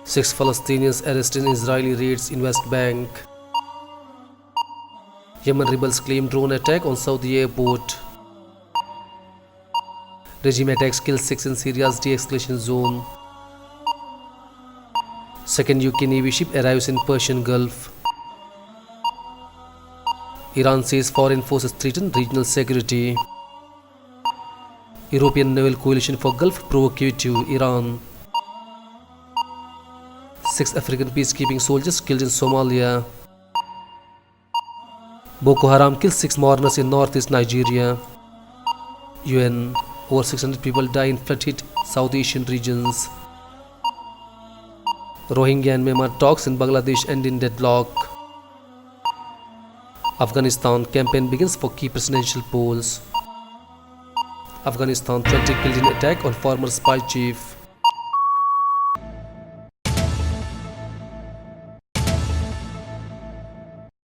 6 Palestinians arrested in Israeli raids in West Bank. Yemen rebels claim drone attack on Saudi airport. Regime attacks kill 6 in Syria's de-escalation zone. Second UK Navy ship arrives in Persian Gulf. Iran says foreign forces threaten regional security. European naval coalition for Gulf provocative Iran. 6 African peacekeeping soldiers killed in Somalia. Boko Haram kills 6 mourners in northeast Nigeria. UN. Over 600 people die in flood-hit South Asian regions. Rohingya and Myanmar talks in Bangladesh end in deadlock. Afghanistan campaign begins for key presidential polls. Afghanistan 20 killed in attack on former spy chief.